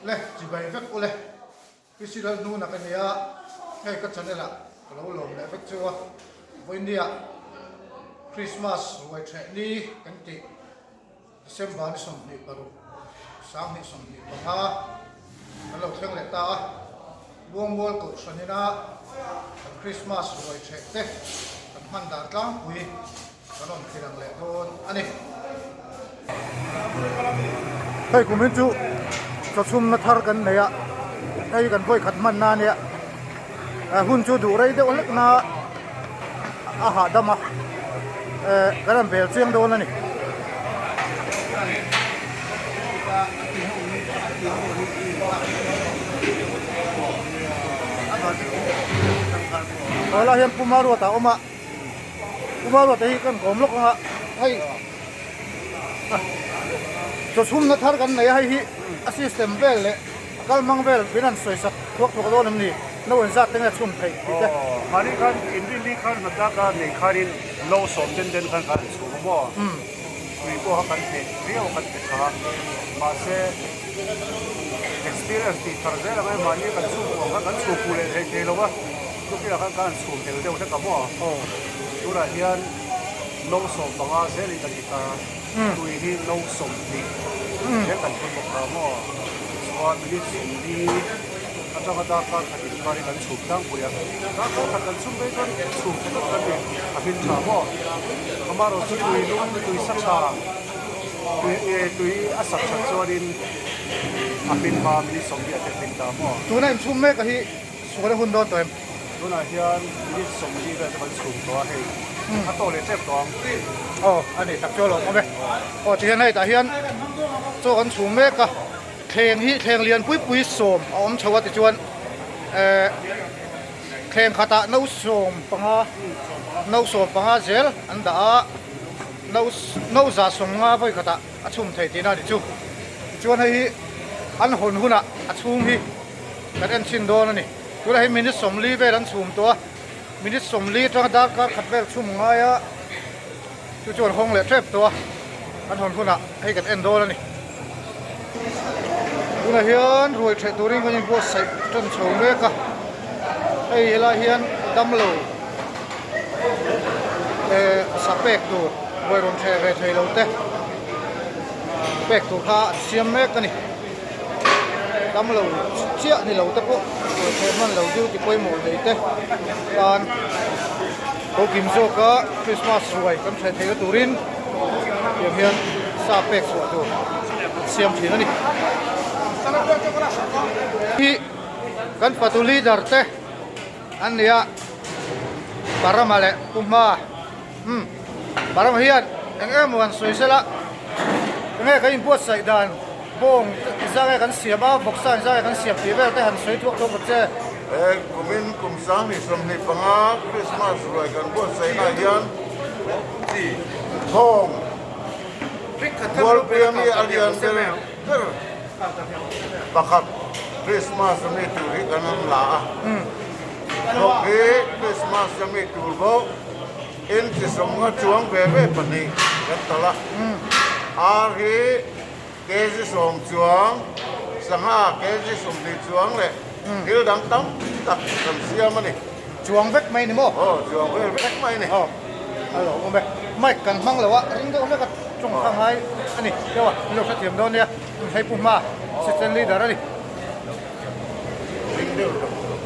le chỉ bảy vết u le cái gì đó nu là cái này hay cái chân này là lâu lâu le vết chưa với India Christmas rồi trẻ đi cái gì xem bán đi xong đi baru sáng đi xong đi bằng ha cái lâu thêm lại ta buông buông cổ xuân na Christmas rồi trẻ thế cái man đàn trắng quý cái lòng thì đang lệ thôi anh ấy hey của mình chú cho sum na thar kan này hey kan voi khát man na này hun chú đủ đấy đâu lắc na ha đam cái làm bèo chiang đâu này rồi là hiện pumaru ta oma pumaru thì kan gom lok ha hay cho sum na thar kan này hay assistant bel le kalmang bel binan soi sak thuốc thuốc đó nằm nè nó vẫn ra tiếng Trung thầy mari kan indili kan mataka nei kharin lo som den kan kan chu mo wi ko kan te rio kan te kha ma se experience ti tarzela mai mani kan chu ko kan chu ku le he lo wa tu ki kan kan chu te de o ka mo tu ra hian lo som banga se li kan ta tu hi lo som ti he kan ko ka mo so mi ti kata kan kari kan sukang punya kalau kan sumber kan sumber kan ni abin sama kemarin tu tu saksa tu asak saksorin abin mami sombi ada pinta mo tu na im sumber kahi suara hundon tu em tu na hian ni sombi kan sumber hei atau le cep doang oh ani tak jolo mo be oh ti này ta hian cho kan sumber ka thèn liền pui sôm om chawat ti chuan thèn khata nấu sôm panga zel an da nấu za som nga voi khata achum thei tina di chu chuan hei an hon huna achum hi kan en chin don ani tula hei minute som li ve ran chum to minute som li tang da ka khatbel chum nga ya chu chuan hong le trep to an hon huna hei kan en don ani tuna hian ruồi chạy turin có những bộ sạch chân sầu mê cả hay là hian đâm lầu sắp bẹt tu ruồi rồng chạy về chạy lâu té bẹt tu ha xiêm mê cái này đâm lầu chia thì lâu té bộ ruồi chạy man lâu điêu thì quay mổ đấy té còn có kim số cả Christmas ruồi cầm chạy thấy cái turin điểm hian sắp bẹt sủa tu xiêm thì nó đi hi kan patuli darte an ya paramale puma param hian em wan soisela nge ka import sai dan bong za kan sia ba boksa za kan sia pi ve te han soi thuốc to che kumin kumsang ni som ni panga Christmas roi kan bo sai na hian ti hong bol piami alian ber pakat Christmas ni turi kanam la okay Christmas ni turbo in ti somnga chuang bebe pani katala ari kezi som chuang sanga kezi som ni chuang le hil dang tam tak kan siam ani chuang vek mai ni mo chuang vek mai ni alo om be mai kan mang lo wa ring do me ka chung khang hai ani dewa lo sa thiam don ya hay puma assistant leader ani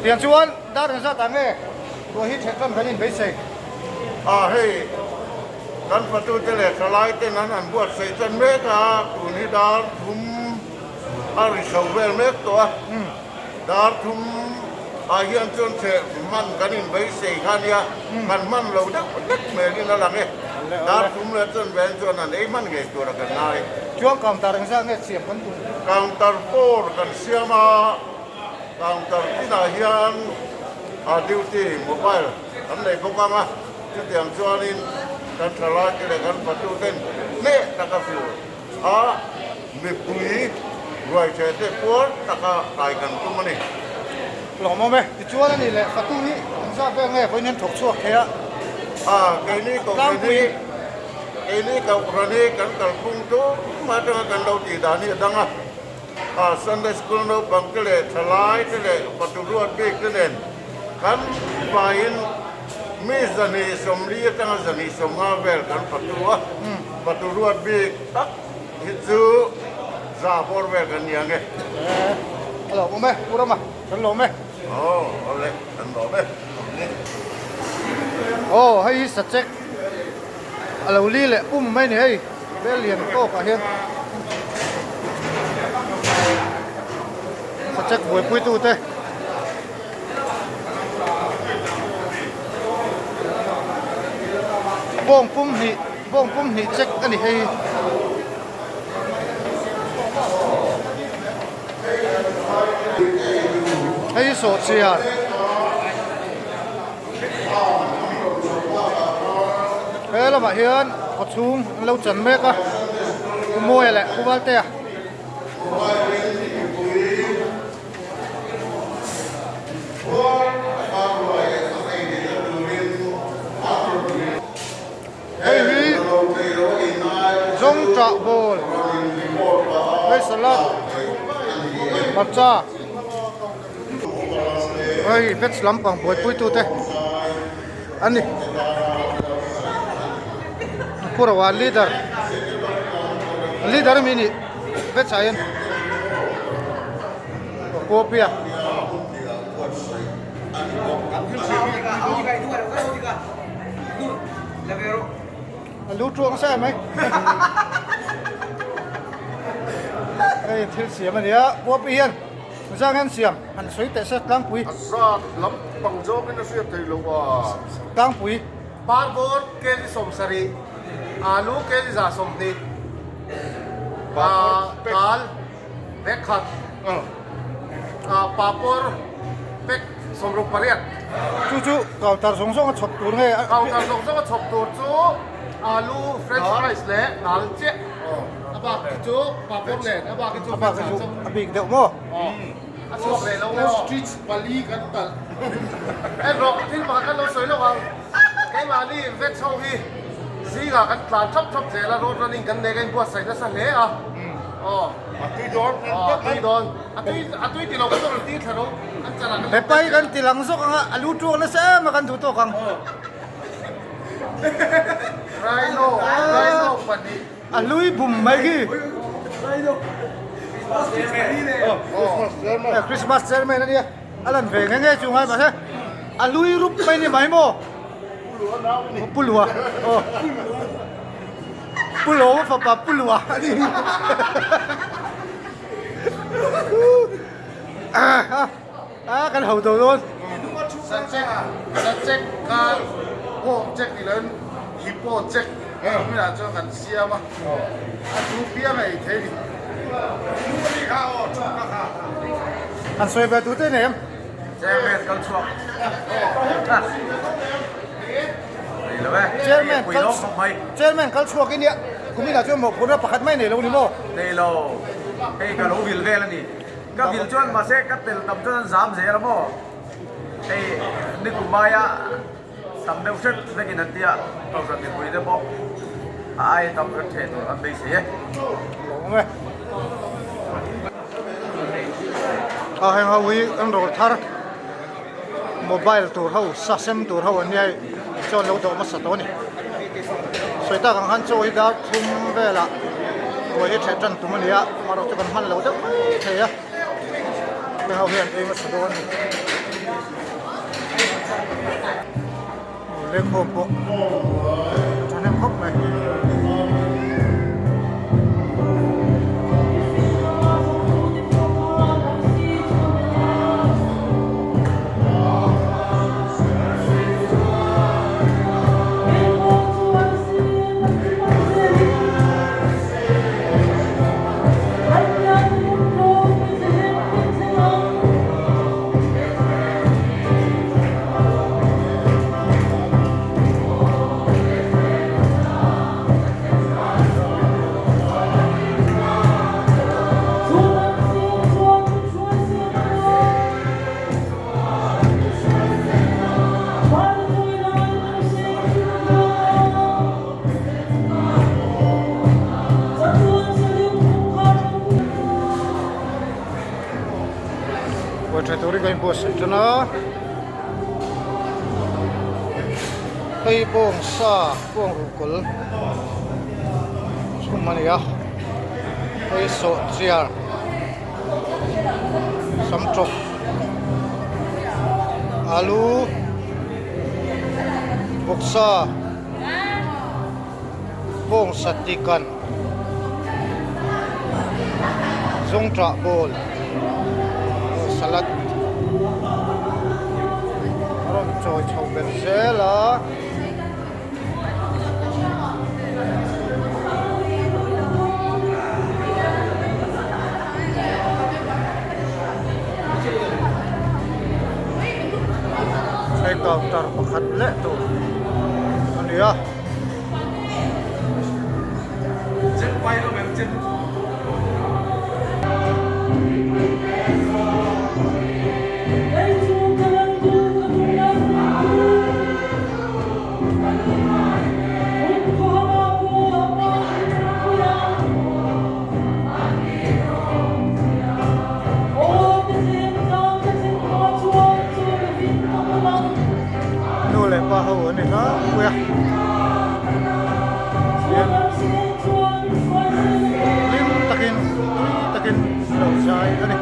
tiền chuan đã được ra tăng nghe rồi hít hết tâm cái nhìn bấy sầy hey kan patu tele kalai te nan an buat sei tan me ka kun hi dar thum ari shawel me to dar thum a hian chon che man kanin bai sei khan ya kan man lo dak me ni na lang e dar thum le chon ven chon an ei man ge to ra kan nai chuang kam ta rang sa nghe siam kan tu counter 4 kan siama counter tina hian a duty mobile an nei bokanga chu tiang chuanin kan thala ke le kan patu ten ne takafu a me pui roi che te por taka kai kan tumani lo mo me ti chuan ani le fatu hi sa be nghe với nên thuộc chuak he cái này có cái này cậu rani kan kal pung tu ma ta kan dau ti dani danga Sunday school no bang tele thalai tele patu ruat big tele kan pain mi zani somli tanga zani somha vel kan patu ruat big tak hitu za por vel kan yang alo mo me pura ma kan lo me ole kan lo me hay sa check alo li le mai ni hey bel lian ko ka hian sa check buai pui tu te bong pum ni check ani hey hay so chia là mà hiền có chung lâu chân mẹ cả mua lại khu bao tè hey giống trọ bồn hey salad bắp cha hey vết lắm bằng bồi pui tu tè anh đi pura wa leader mini bet sayen kopia lu chuông xe mấy đây thiếu xiêm này á kopia ra ngăn xiêm hắn suy tại sao tăng quý ra lắm bằng gió cái nó suy thấy lâu tăng quý Parbot ke di somsari, alu ke di za somni, kal, bekhat, papor, bek somruk pariat. chú cậu tar song song chọc tuột nghe Kau tar song song chop tur chu, alu French fries le, nal che, abak chu papor le, abak chu apa cái chú bị đậu mò asok le lo. streets Bali kan tal Em rok tin ma kan lo soi lo ang. Cái mà đi vết sau khi gì cả cái plan chop thế là road running cái này cái bua sai nó sang lẽ à tuy đó tuy đòn tuy thì nó có rồi tí thật đâu anh chả là để bay gần thì lăng sốc ang alu chuột nó sẽ mà gần thủ tục ang rhino phần đi alu bùm mấy cái Christmas ceremony này đi alan về nghe chung hai mà thế alu rup mấy ni mấy mo pulua pulo fa pulua cái hậu đầu luôn sạch check cái bộ check thì lớn hippo check không là cho gần xe mà chú bia này thế thì anh xoay về túi thế này em xe mệt con chuột chairman kal chua cái nè cũng như là cho một cuốn ra bạc mấy này lâu đi mô đây là cái lỗ vil về là gì cái vil chuan mà sẽ cái tiền tầm chuan giảm dễ lắm mò đây đi cùng mai á tầm đâu chết về cái này tia tao sẽ đi quay đấy bộ ai tầm cái thế thôi anh đây sẽ hàng hậu ý anh đồ thar mobile tour hậu system tour hậu anh ấy cho lâu độ mà sát đó nè所以大家看做一个通về là rồi hết chạy chân tụi mình á mà đâu cho con hắn lâu đó thế á bên hậu hiện em mà sát đó nè lên hộp bộ anh em khóc này Buat saya turi kain bos itu na. Hei bong sa bong rukul. Cuma ni ya. Hei so triar. Samcok. Alu. Boksa. Bong satikan. Zongtra bol. Salad. Rom choy chow berzela. Saya counter pakat le tu. Ano ya? Chân quay nó mềm chân. Nule pahu ni ka, kuya. Yan. Lim takin daw siya ini.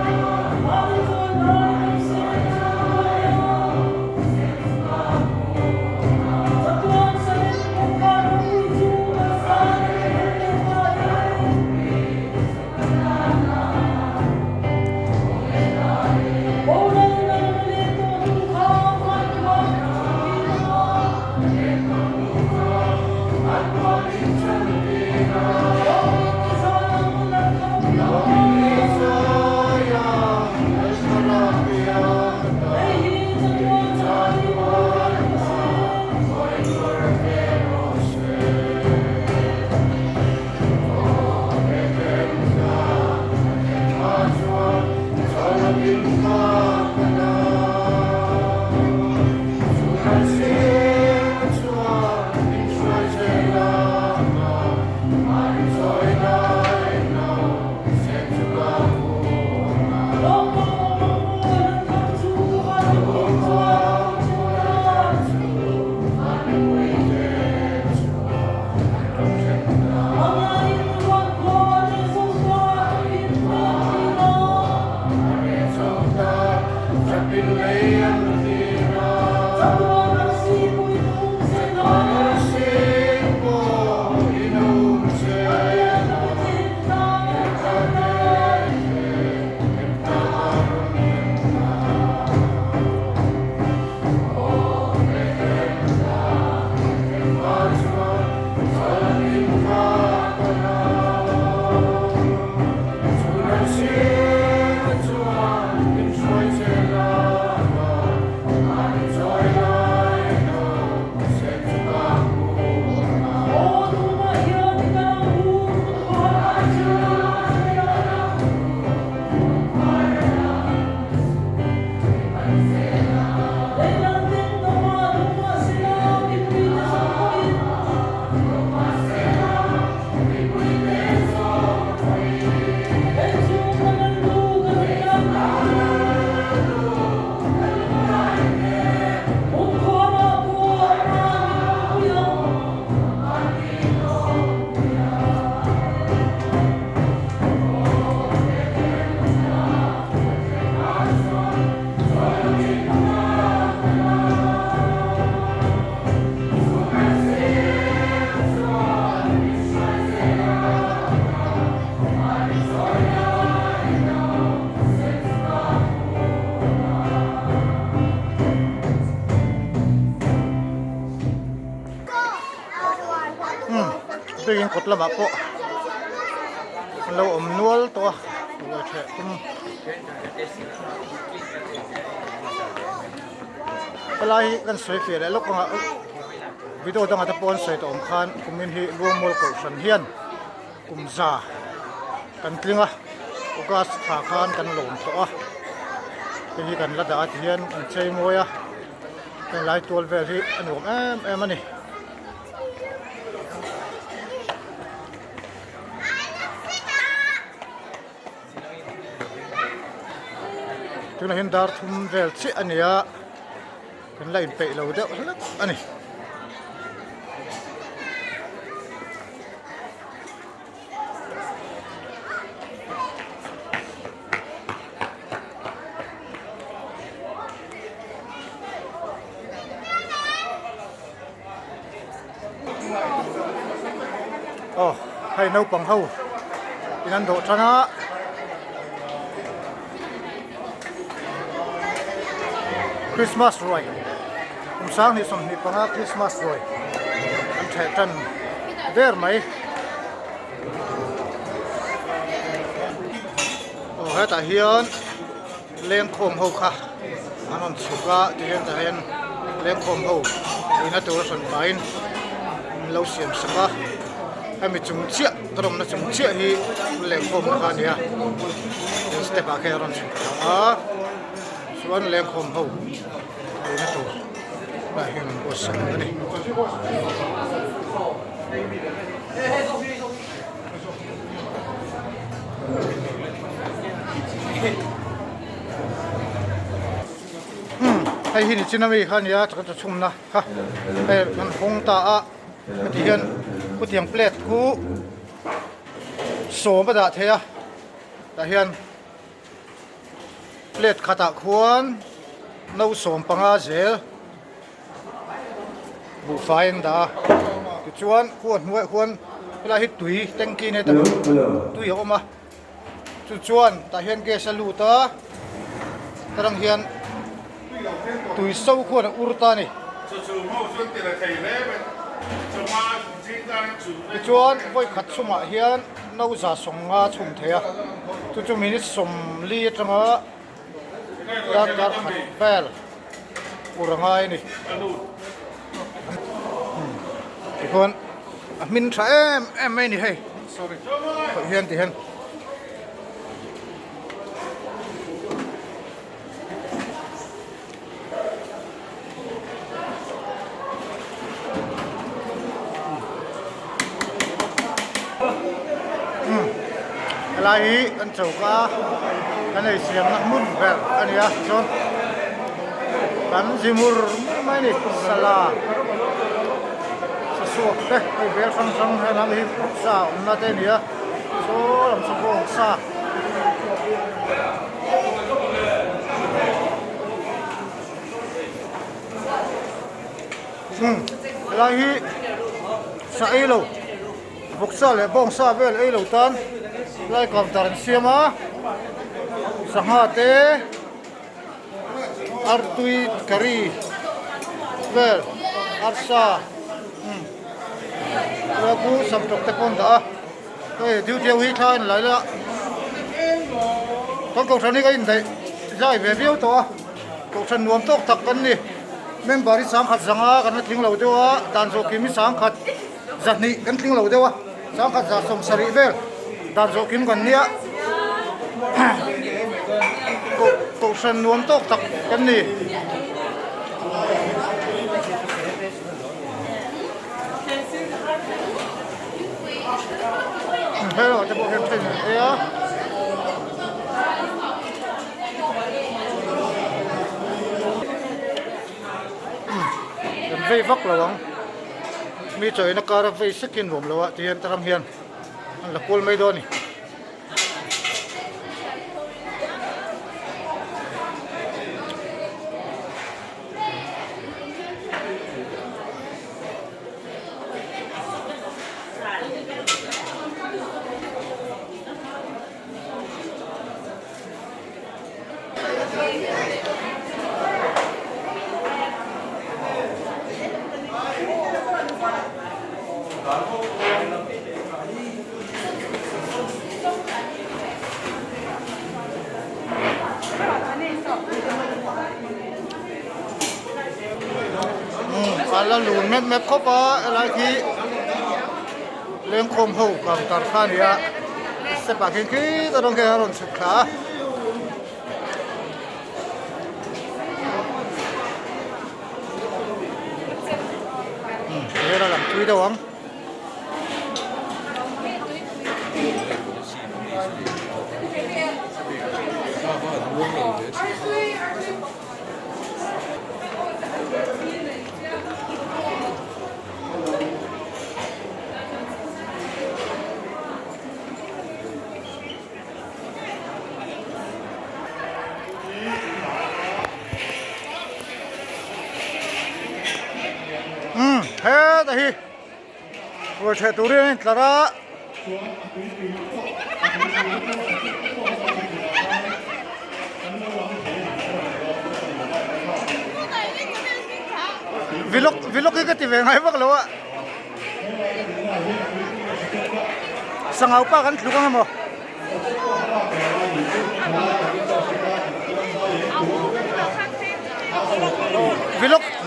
Ito yung kutla ba po? Hello, nual to ah. Palahi kan soy fere lo ko nga video dang atapon soy to khan kumin hi lumol ko san hian kumza kan klinga ugas kha khan kan lom to ah hi kan la da at hian an chei moya kan lai tol vel hi anom em ani tuna hin dar thum vel chi ania kan la in pe lo deuh hlek ani hay nấu bằng hầu thì ăn độ cho nó Christmas rồi hôm sáng thì xong thì bằng Christmas rồi ăn trẻ trần ver mấy hết tại hiện lên khom hầu khá anh ăn sugar thì hiện tại hiện lên khom hầu thì nó tôi sẵn bánh lâu xiêm sắc hay mình chúng chia tôm nó chúng chia thì lên khom nó cái này step back here on đó xuân lên khom hầu thì nó tôi là hiện của sẵn cái này hay hình như này han ya chắc là chung na ha hay mình không ta cái hiện cái tiếng plate cũ số mà đã thế à đã hiện plate khata khuôn nấu sôm bằng á dễ bu phai đã cái chuan khuôn là hết túi tanh kia này túi hiểu mà chuan đã hiện cái salu ta đang hiện túi sâu khuôn urta này chuan voi khát suma hian nấu giả song nga chung thế à chu minute som li tanga dar khát bel urangai ni kon min tha em mai ni hey sorry hian ti hian lai an chau ka kan ei siam na mun ber ania chon kan jimur mai ni sala sa suak te ei ber sang sang ha nam hi sa na te nia so lam sa bong sa lai hi sa elo boksa le bong sa vel elo tan lai kom taran siama sangate artui kari vel arsa lagu samtok te pon da cái diu diu hi thain lại la con cầu trần này cái gì giải về biếu to cầu trần nuông tóc thật cân đi men bari sáng khát sáng á cái nó tiếng lầu tiêu á đàn số kim sáng khát giật nị cái tiếng lầu tiêu á sáng khát giật sông sari về đàn số kim còn nia cầu trần nuông tóc thật cân đi thế rồi cho bộ phim thành thế á vây vóc là bóng mi trời nó cao vây sức kiên vùng là thì hiện tam hiền là côn mấy đôi này là lùn mép mép khóc á là khi lên khom hậu cầm tạt khan đi á sẽ bảo kinh khí ta đông kia rồi sụp khá thế là làm chui đâu không Hết rồi rồi chạy tủ đi là đó vlog cái tivi ngay bắc lo sang áo pa kan lu kan mo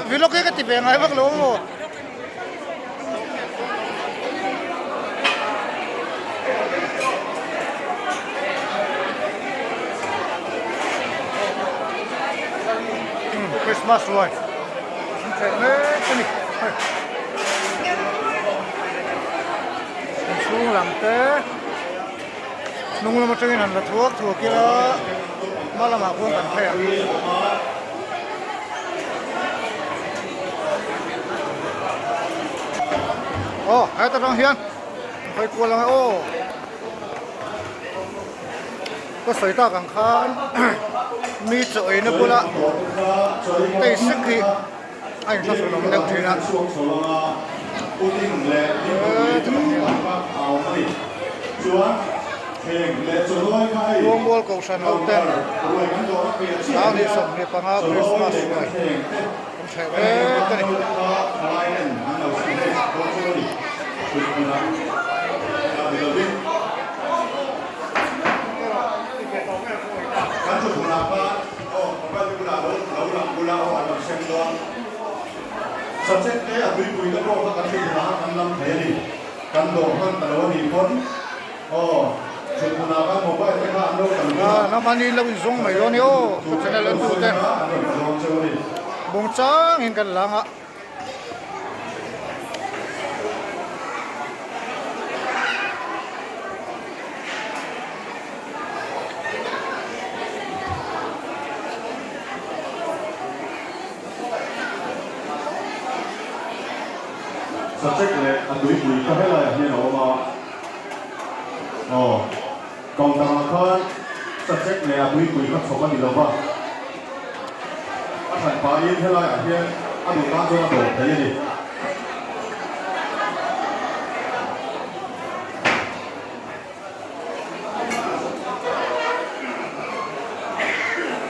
vlog cái tivi ngay bắc lo mo Christmas rồi. Chạy mê cái này. Xuống làm thế. Nung là một trong những là thuốc kia đó. Mà là mà không cần phải. Hai ta đang hiền. Phải qua là có sợi ta càng khan. Mi chơi nó bula, tay sức khi anh sao nó đều thế nào? Buông bol cầu sân hậu tên, sao đi sống đi bằng áo Christmas rồi, không thể về cái này. Subject cái bui bui cái bộ các cái gì đó anh làm thế đi, căn đồ hơn cả đồ hình phấn, chuyện của nào các một cái cái anh đâu cần nó mà đi lâu dùng mấy rồi nhớ, cho nên là tụi tên, bông trắng hình cái lăng á. Subject này anh bui bui cái là như nào mà, còn thằng khác subject này anh bui bui cái số cái gì đâu mà, anh phải phải yên thế là như anh đủ tám cho anh đủ thế gì.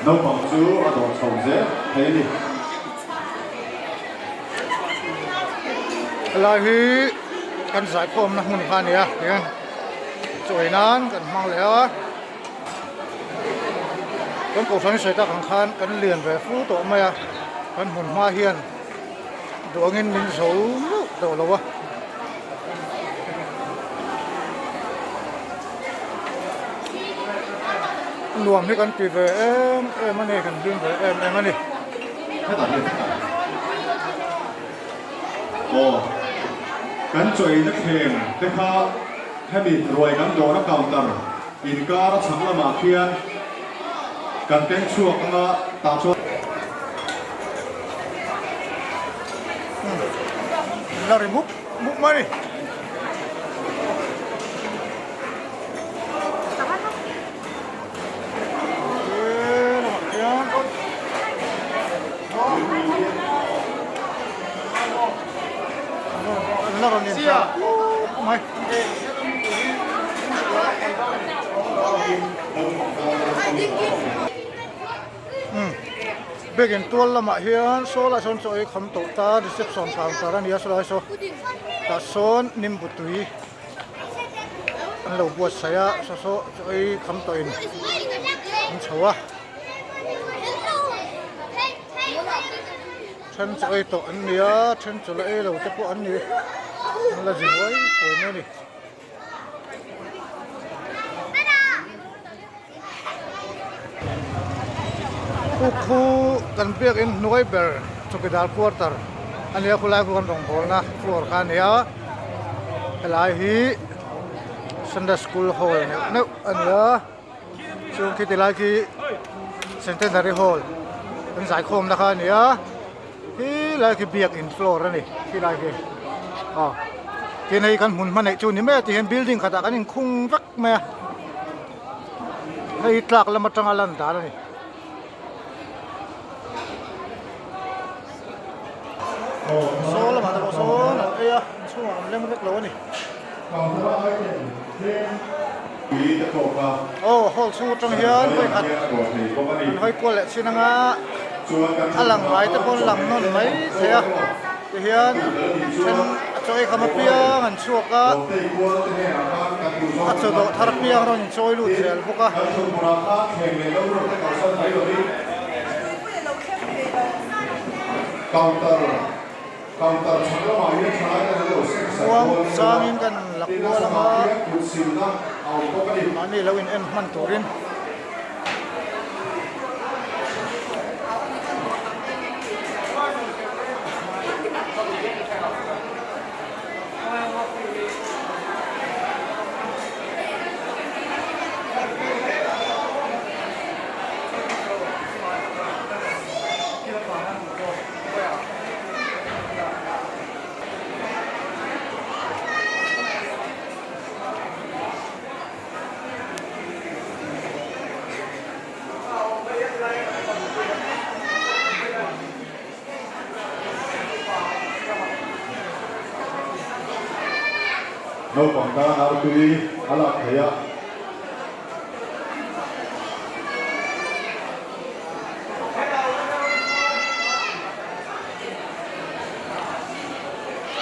Nông bằng chú anh đủ trồng dễ thế gì. Là hi kan giải phóng na mun khan ya yan choi nan kan mang le a kan ko san sai ta kan kan lian ve fu to ma ya kan mun ma hian do ngin min so do lo wa nuam hi kan ti ve em ani kan bin ve em aniกันช่วยนักเข่งแต่ข้าให้มีรวยกันโดนนักเก่าตร์อินการชังละมาเคียนกันเต้นชั่วกันละตาชั่ว lari muk mari mày begin tual lama hian so la son choi kham to ta reception counter ani asla so ta son nim butui an lo buat saya so choi kham to in chawa chen choi to an nia chen choi e lo te po an ni là gì vậy hồi nay đi khu cần biết in nuôi bè cho cái đào quarter anh em lại còn đồng hồ na floor khan ya lại hi Sunday school hall nếu anh ya chung khi lại khi Centenary Hall เป็นสายโคมนะคะเนี่ยที่ไรคือเบียกอินฟลอร์นี่ที่ไรคืออ๋อที่ในกันหุ่นมันในจุดนี้แม่ที่เห็นบิลดิ้งขนาดกันยังคุ้งรักแม่ในตรากแล้วมาจังอลันดาเลยโซ่ละมาแต่โซ่เอ้ยช่วงเล่นมันเล็กโลนี่โอ้โหสู้จังเฮียนไปขัดมันห้อยกวนแหละชินังอ่ะอลังไหวแต่คนหลังนนไหมเสียเฮียนเป็นจอยคำเปียงันชัวก็อัศดทารเปียเราจอยลุดเสียพวกก็วางสร้างกันหลักวัวละมาอันนี้เราอินเอ็นมันตัวรินno pangka artui ala khaya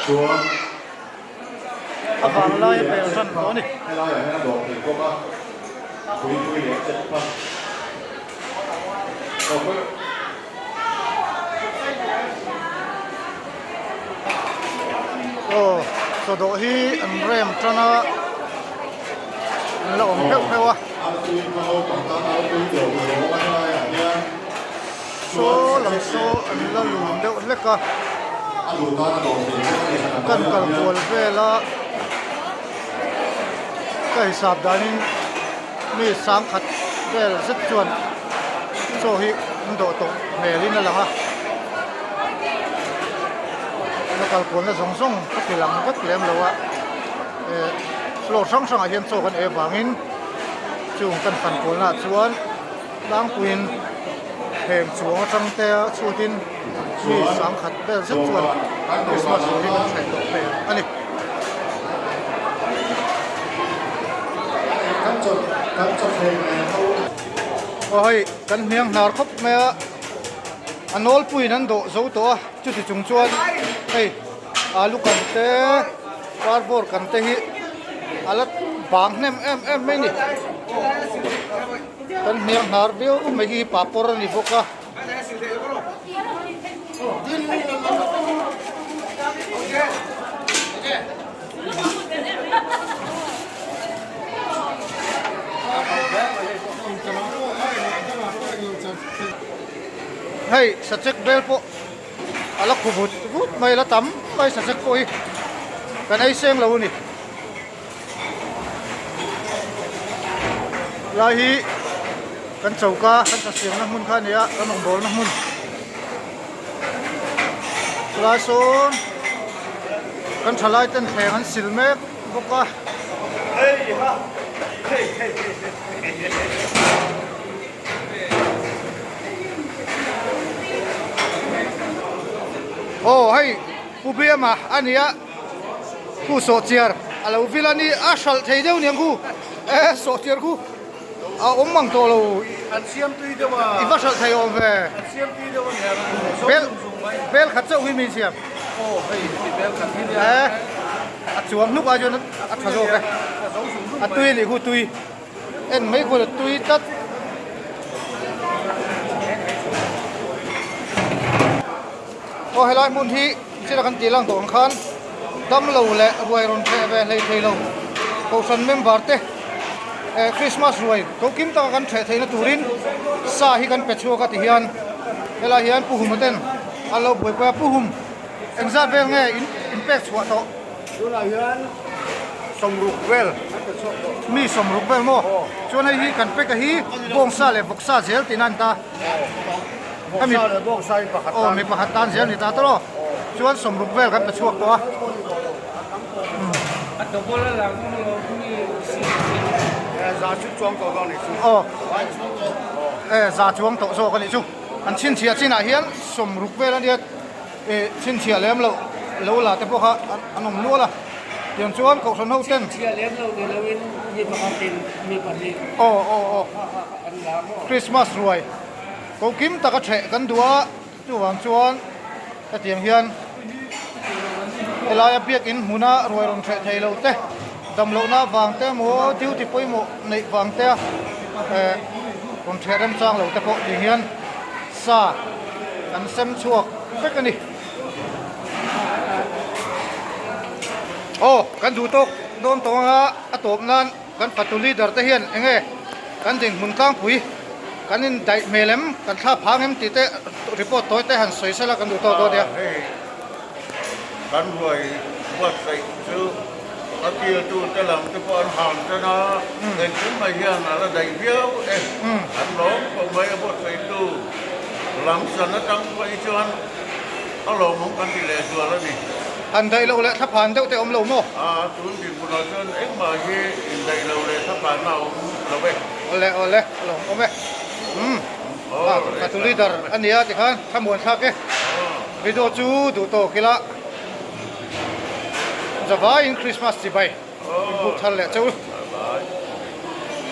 chuan avang lai pe ran ko ni hai lai hai dok thì có ba kui để chết pa oh so do hi an rem trana lo om pheu pheu a artui no pangka artui do lo hai lai ya so lam so an la lum deuh leka alu ta na dok thì kan kal kual vela ka hisab danin mi sam khat vel zet chuan so hi ndo to melin la ha kal kual na song song ka pilang ka klem lo wa lo sang sang a hian so kan e wangin chung kan fan kual na chuan lang puin hem chuang atang te chutin mi sam khat vel zet chuan Christmas hi kan thai to pe ani kan chot he ho oi kan hiang nar khop me anol pui nan do zo to chu ti chung chuan ei alu kan te cardboard kan te hi alat bang nem em mai ni kan hiang nar bio me hi papor ni boka hei sachek bel po ala khubut but mai la tam mai sachek po hi kan ai seng lo ni lai hi kan chauka kan sa siang na mun kha nia kan ong bol na mun la son kan thalai ten theng an silmek boka ei ha oh hai pubia ma ania ku so chiar alo vilani ashal theideu niang ku so chiar ku a mang to lo an siam tui de wa I vashal thai om ve an siam tui de wa ne bel khat chau hi mi siam oh hei bel kan hi a chuam nuk a jon a thazo ve a tui ni ku tui en mai ko tui tat o helai mun hi sila kan tilang to khan dam lo le ruai ron the ve lei thei lo ko san member te Christmas ruai ko kim ta kan the theina turin sa hi kan pechu ka ti hian hela hian puhum ten alo boi pa puhum engza vel nge impact wa to tu la hian สมรุกเวล มีสมรุกเวลโมชวนให้ฮีกันเป็กฮีบงซาเลบกซาเซลตินันตา ถ้ามีพวกไซประคัต โอ้มีประหัตตานเซลนี่ตาตลอดชวนสมรุกเวลกันไปช่วงตัว ซาชุดจวงตัวนี้ชุด โอ้ซาช่วงโตโซกันนี่ชูอันชินเชียชินอาเฮียนสมรุกเวลเนี่ยชินเชียเลี้ยมเราล่ะแต่พวกอันนมนัวล่ะเดี๋ยวชวนเขาสนเอาเต้น เชื่อเลี้ยงเราเดี๋ยวเราเว้นมีประกันเป็นมีปันนี้ โอ้อันละก็ คริสต์มาสรวยเขากิมตะกะเฉะกันดัวจู่หวังชวนแต่เตียงเฮียนเวลาเปียกอินหูน่ารวยลงเฉะไทยเราเต้ดำเราหน้าวางเต้หมูดิ้วที่ปุ้ยหมูในวางเต้ลงเฉะเริ่มสร้างเราแต่พอเตียงเฮียนซากันเซมชวกเฟกันนี่โอ้กันดูตกโดนตรงอ่ะอะตบนั้นกันปัตตุลีดอร์เตเฮียนเองกันดิ่งมุนกลางปุ๋ยกันนี่ได้เมลมกันท่าพังเอ็มตีเตะรีพอร์ตตัวเตะหันสวยซะแล้วกันดูตัวเดียว กันรวยบวชใส่ชื่ออาเกียตูตะลังตะปอนหามตะนาเด็กขึ้นมาเฮียนอะไรได้เบี้ยวอันหลงก็ไม่บวชใส่ตู้หลังสนตั้งไปชวนเอาหลงของกันที่แหล่ตัวแล้วนี่ อันใดเราแหละถ้าผ่านเจ้าเตะอมเราโม่ ตุนดิบุญชนเอ็งมาเฮอินใดเราเลยถ้าผ่านมาเราเว้ย เอาเลยหลงเอาไหมปัตตุลีดอร์อันนี้ที่ข้างขมวนทักวิดีโอจูดูโตกิละจะว่าอินคริสต์มาสจีไปบุกทันแหละเจ้า